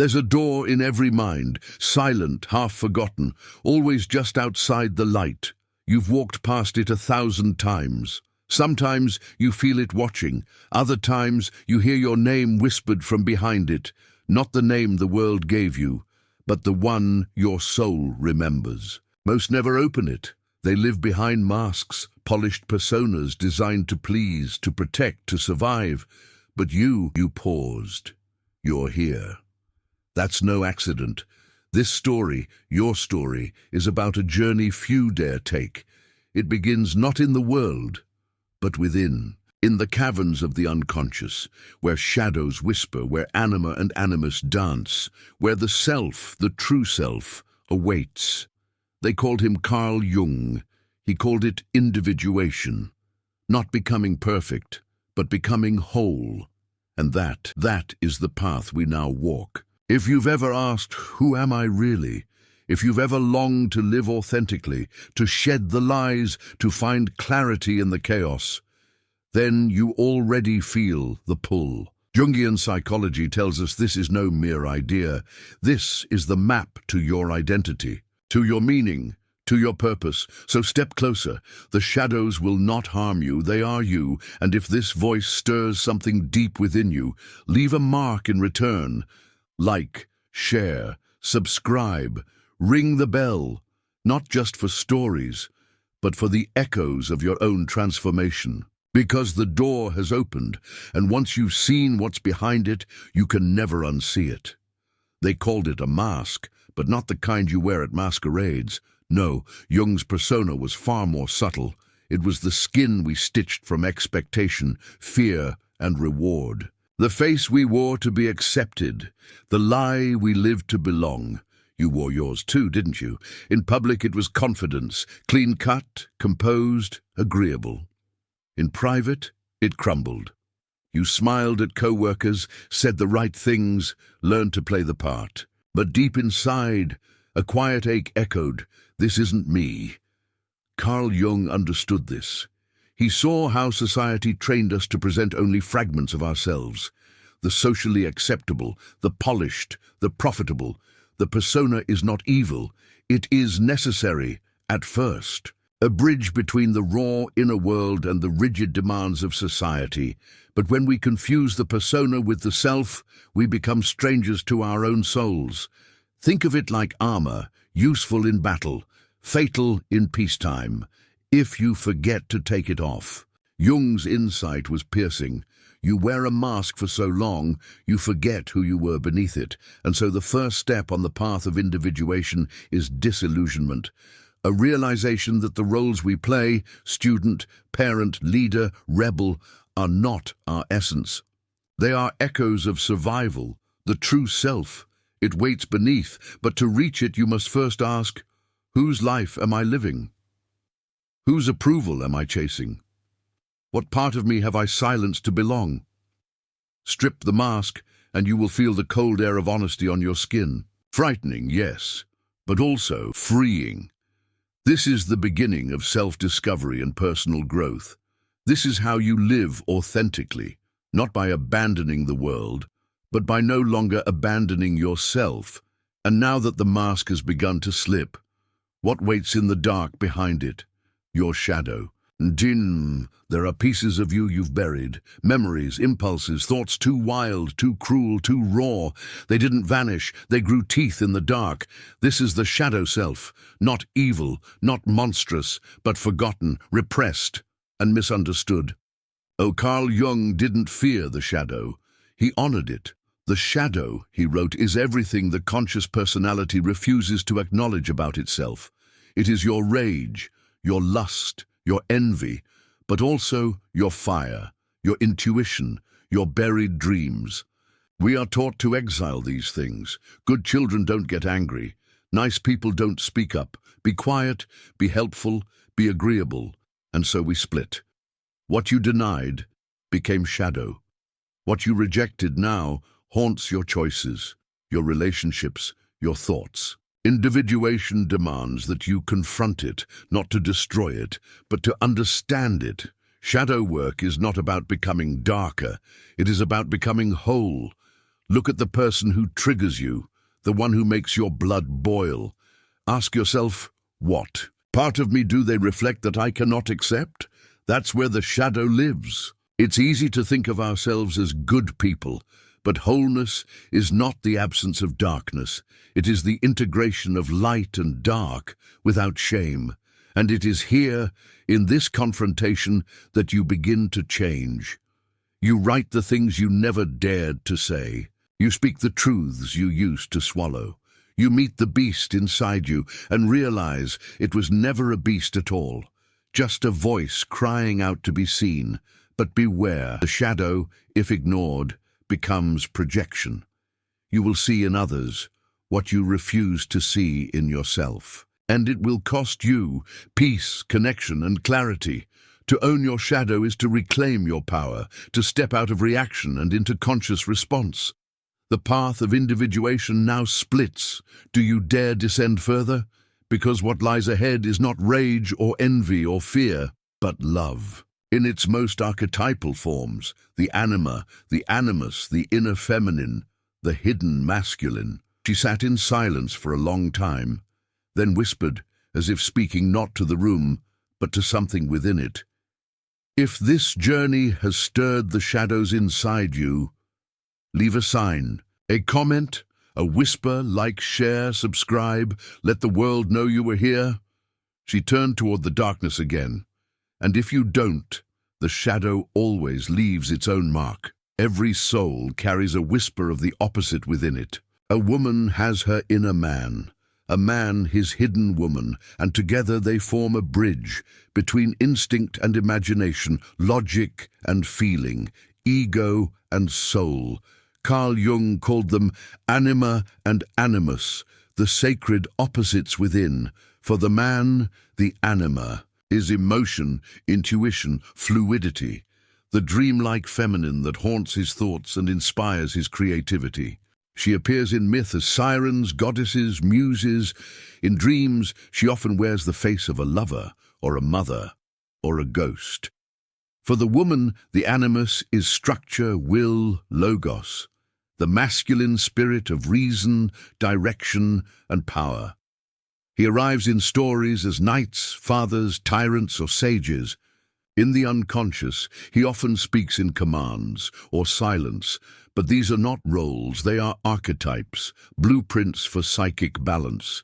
There's a door in every mind, silent, half forgotten, always just outside the light. You've walked past it 1,000 times. Sometimes you feel it watching, other times you hear your name whispered from behind it, not the name the world gave you, but the one your soul remembers. Most never open it. They live behind masks, polished personas designed to please, to protect, to survive. But you paused. You're here. That's no accident. This story, your story, is about a journey few dare take. It begins not in the world, but within, in the caverns of the unconscious, where shadows whisper, where anima and animus dance, where the self, the true self, awaits. They called him Carl Jung. He called it individuation. Not becoming perfect, but becoming whole. And that is the path we now walk. If you've ever asked, who am I really? If you've ever longed to live authentically, to shed the lies, to find clarity in the chaos, then you already feel the pull. Jungian psychology tells us this is no mere idea. This is the map to your identity, to your meaning, to your purpose. So step closer. The shadows will not harm you. They are you. And if this voice stirs something deep within you, leave a mark in return. Like, share, subscribe, ring the bell, not just for stories, but for the echoes of your own transformation. Because the door has opened, and once you've seen what's behind it, you can never unsee it. They called it a mask, but not the kind you wear at masquerades. No, Jung's persona was far more subtle. It was the skin we stitched from expectation, fear, and reward. The face we wore to be accepted, the lie we lived to belong. You wore yours too, didn't you? In public it was confidence, clean-cut, composed, agreeable. In private, it crumbled. You smiled at co-workers, said the right things, learned to play the part. But deep inside, a quiet ache echoed, "This isn't me." Carl Jung understood this. He saw how society trained us to present only fragments of ourselves. The socially acceptable, the polished, the profitable. The persona is not evil. It is necessary, at first. A bridge between the raw inner world and the rigid demands of society. But when we confuse the persona with the self, we become strangers to our own souls. Think of it like armor, useful in battle, fatal in peacetime, if you forget to take it off. Jung's insight was piercing. You wear a mask for so long, you forget who you were beneath it. And so the first step on the path of individuation is disillusionment. A realization that the roles we play, student, parent, leader, rebel, are not our essence. They are echoes of survival, the true self. It waits beneath, but to reach it you must first ask, whose life am I living? Whose approval am I chasing? What part of me have I silenced to belong? Strip the mask, and you will feel the cold air of honesty on your skin. Frightening, yes, but also freeing. This is the beginning of self-discovery and personal growth. This is how you live authentically, not by abandoning the world, but by no longer abandoning yourself. And now that the mask has begun to slip, what waits in the dark behind it? Your shadow. Din, there are pieces of you you've buried, memories, impulses, thoughts too wild, too cruel, too raw. They didn't vanish, they grew teeth in the dark. This is the shadow self, not evil, not monstrous, but forgotten, repressed, and misunderstood. Oh, Carl Jung didn't fear the shadow. He honored it. The shadow, he wrote, is everything the conscious personality refuses to acknowledge about itself. It is your rage, your lust, your envy, but also your fire, your intuition, your buried dreams. We are taught to exile these things. Good children don't get angry. Nice people don't speak up. Be quiet, be helpful, be agreeable. And so we split. What you denied became shadow. What you rejected now haunts your choices, your relationships, your thoughts. Individuation demands that you confront it, not to destroy it, but to understand it. Shadow work is not about becoming darker. It is about becoming whole. Look at the person who triggers you, the one who makes your blood boil. Ask yourself, what part of me do they reflect that I cannot accept? That's where the shadow lives. It's easy to think of ourselves as good people, but wholeness is not the absence of darkness. It is the integration of light and dark without shame. And it is here, in this confrontation, that you begin to change. You write the things you never dared to say. You speak the truths you used to swallow. You meet the beast inside you and realize it was never a beast at all, just a voice crying out to be seen. But beware, the shadow, if ignored, becomes projection. You will see in others what you refuse to see in yourself. And it will cost you peace, connection, and clarity. To own your shadow is to reclaim your power, to step out of reaction and into conscious response. The path of individuation now splits. Do you dare descend further? Because what lies ahead is not rage or envy or fear, but love. In its most archetypal forms, the anima, the animus, the inner feminine, the hidden masculine. She sat in silence for a long time, then whispered, as if speaking not to the room, but to something within it. If this journey has stirred the shadows inside you, leave a sign, a comment, a whisper, like, share, subscribe, let the world know you were here. She turned toward the darkness again. And if you don't, the shadow always leaves its own mark. Every soul carries a whisper of the opposite within it. A woman has her inner man, a man his hidden woman, and together they form a bridge between instinct and imagination, logic and feeling, ego and soul. Carl Jung called them Anima and animus, the sacred opposites within. For the man, the anima is emotion, intuition, fluidity, the dreamlike feminine that haunts his thoughts and inspires his creativity. She appears in myth as sirens, goddesses, muses. In dreams, she often wears the face of a lover, or a mother, or a ghost. For the woman, the animus is structure, will, logos, the masculine spirit of reason, direction, and power. He arrives in stories as knights, fathers, tyrants, or sages. In the unconscious, he often speaks in commands or silence, but these are not roles, they are archetypes, blueprints for psychic balance.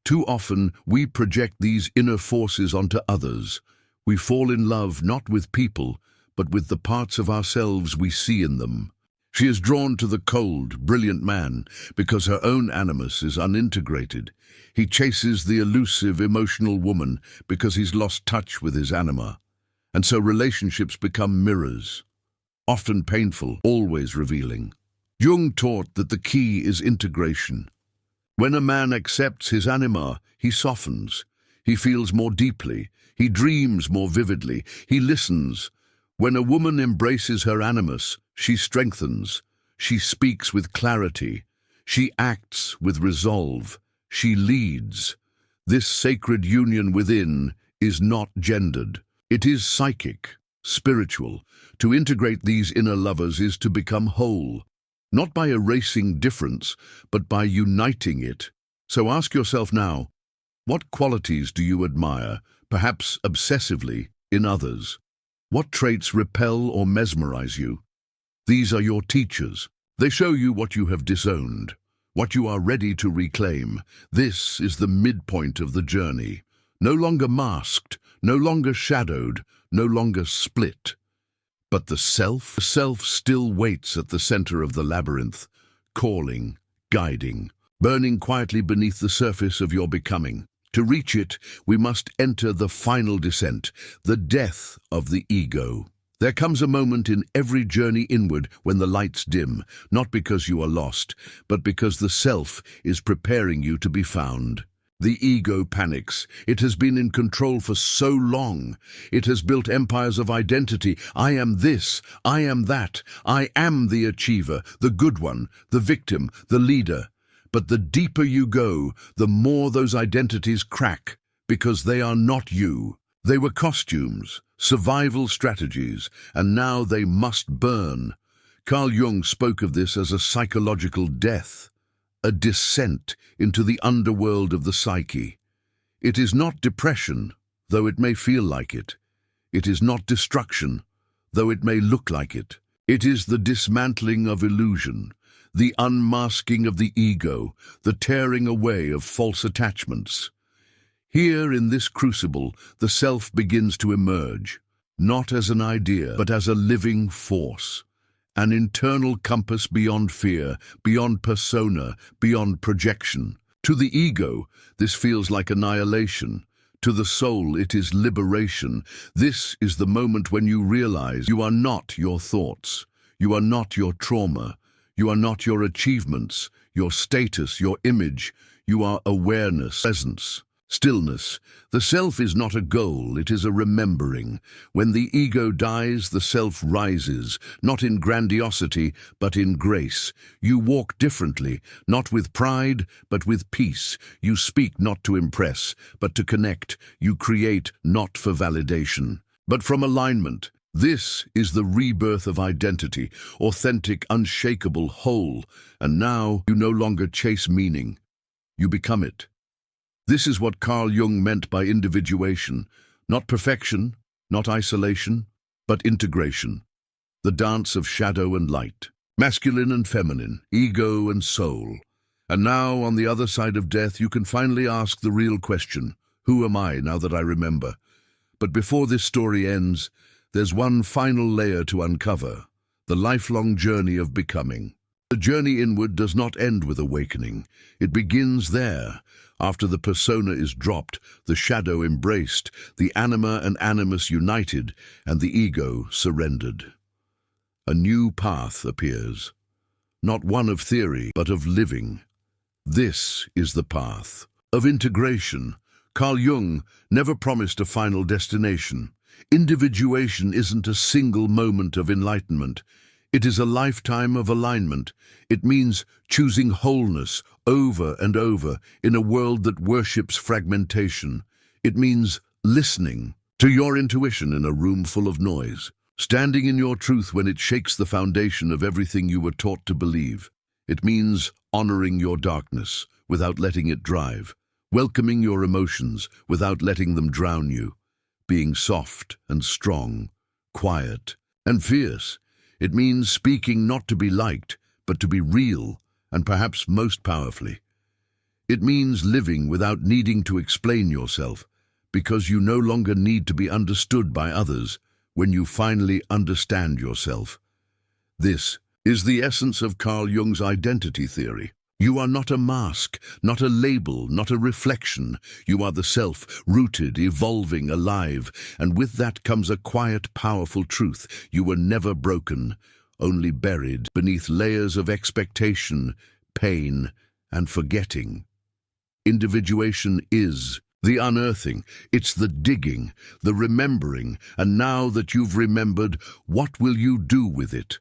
Too often, we project these inner forces onto others. We fall in love not with people, but with the parts of ourselves we see in them. She is drawn to the cold, brilliant man because her own animus is unintegrated. He chases the elusive, emotional woman because he's lost touch with his anima. And so relationships become mirrors, often painful, always revealing. Jung taught that the key is integration. When a man accepts his anima, he softens. He feels more deeply. He dreams more vividly. He listens. When a woman embraces her animus, she strengthens. She speaks with clarity. She acts with resolve. She leads. This sacred union within is not gendered. It is psychic, spiritual. To integrate these inner lovers is to become whole, not by erasing difference, but by uniting it. So ask yourself now, what qualities do you admire, perhaps obsessively, in others? What traits repel or mesmerize you? These are your teachers. They show you what you have disowned, what you are ready to reclaim. This is the midpoint of the journey. No longer masked, no longer shadowed, no longer split. But the self still waits at the center of the labyrinth, calling, guiding, burning quietly beneath the surface of your becoming. To reach it, we must enter the final descent, the death of the ego. There comes a moment in every journey inward when the lights dim, not because you are lost, but because the self is preparing you to be found. The ego panics. It has been in control for so long. It has built empires of identity. I am this, I am that, I am the achiever, the good one, the victim, the leader. But the deeper you go, the more those identities crack, because they are not you. They were costumes, survival strategies, and now they must burn. Carl Jung spoke of this as a psychological death, a descent into the underworld of the psyche. It is not depression, though it may feel like it. It is not destruction, though it may look like it. It is the dismantling of illusion, the unmasking of the ego, the tearing away of false attachments. Here in this crucible, the self begins to emerge, not as an idea, but as a living force, an internal compass beyond fear, beyond persona, beyond projection. To the ego, this feels like annihilation. To the soul, it is liberation. This is the moment when you realize you are not your thoughts, you are not your trauma, you are not your achievements, your status, your image. You are awareness, presence, stillness. The self is not a goal, it is a remembering. When the ego dies, the self rises, not in grandiosity, but in grace. You walk differently, not with pride, but with peace. You speak not to impress, but to connect. You create not for validation, but from alignment. This is the rebirth of identity, authentic, unshakable, whole. And now you no longer chase meaning. You become it. This is what Carl Jung meant by individuation, not perfection, not isolation, but integration, the dance of shadow and light, masculine and feminine, ego and soul. And now, on the other side of death, you can finally ask the real question, who am I now that I remember? But before this story ends, there's one final layer to uncover, the lifelong journey of becoming. The journey inward does not end with awakening. It begins there, after the persona is dropped, the shadow embraced, the anima and animus united, and the ego surrendered. A new path appears, not one of theory, but of living. This is the path of integration. Carl Jung never promised a final destination. Individuation isn't a single moment of enlightenment. It is a lifetime of alignment. It means choosing wholeness over and over in a world that worships fragmentation. It means listening to your intuition in a room full of noise, standing in your truth when it shakes the foundation of everything you were taught to believe. It means honoring your darkness without letting it drive, welcoming your emotions without letting them drown you, being soft and strong, quiet and fierce. It means speaking not to be liked, but to be real, and perhaps most powerfully. It means living without needing to explain yourself, because you no longer need to be understood by others when you finally understand yourself. This is the essence of Carl Jung's identity theory. You are not a mask, not a label, not a reflection. You are the self, rooted, evolving, alive, and with that comes a quiet, powerful truth. You were never broken, only buried beneath layers of expectation, pain, and forgetting. Individuation is the unearthing, it's the digging, the remembering, and now that you've remembered, what will you do with it?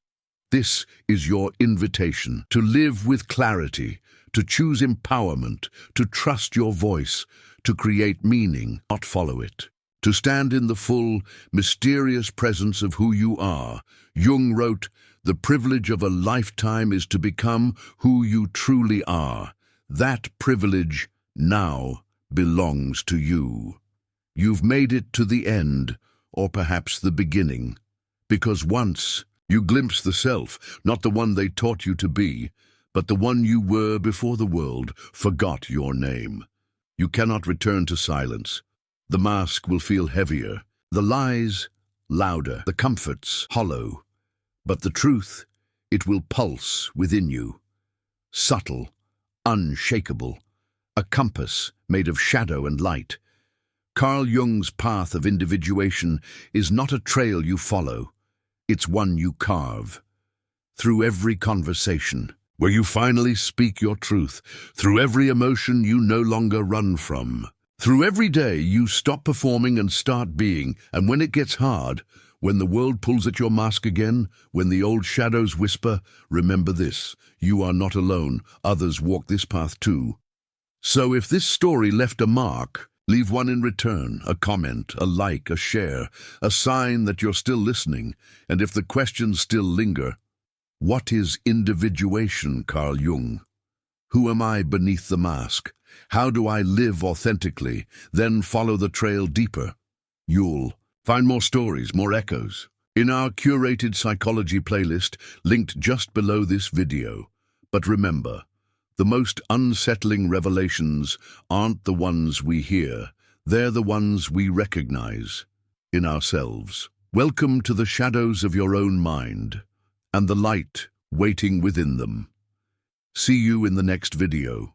This is your invitation to live with clarity, to choose empowerment, to trust your voice, to create meaning, not follow it, to stand in the full, mysterious presence of who you are. Jung wrote, "The privilege of a lifetime is to become who you truly are. That privilege now belongs to you. You've made it to the end, or perhaps the beginning, because once you glimpsed the self, not the one they taught you to be, but the one you were before the world forgot your name. You cannot return to silence. The mask will feel heavier, the lies louder, the comforts hollow, but the truth, it will pulse within you. Subtle, unshakable, a compass made of shadow and light. Carl Jung's path of individuation is not a trail you follow. It's one you carve. Through every conversation, where you finally speak your truth. Through every emotion you no longer run from. Through every day you stop performing and start being. And when it gets hard, when the world pulls at your mask again, when the old shadows whisper, remember this, you are not alone. Others walk this path too. So if this story left a mark, leave one in return, a comment, a like, a share, a sign that you're still listening. And if the questions still linger, What is individuation, Carl Jung? Who am I beneath the mask? How do I live authentically, then follow the trail deeper? You'll find more stories, more echoes, in our curated psychology playlist linked just below this video. But remember, the most unsettling revelations aren't the ones we hear, they're the ones we recognize in ourselves. Welcome to the shadows of your own mind and the light waiting within them. See you in the next video.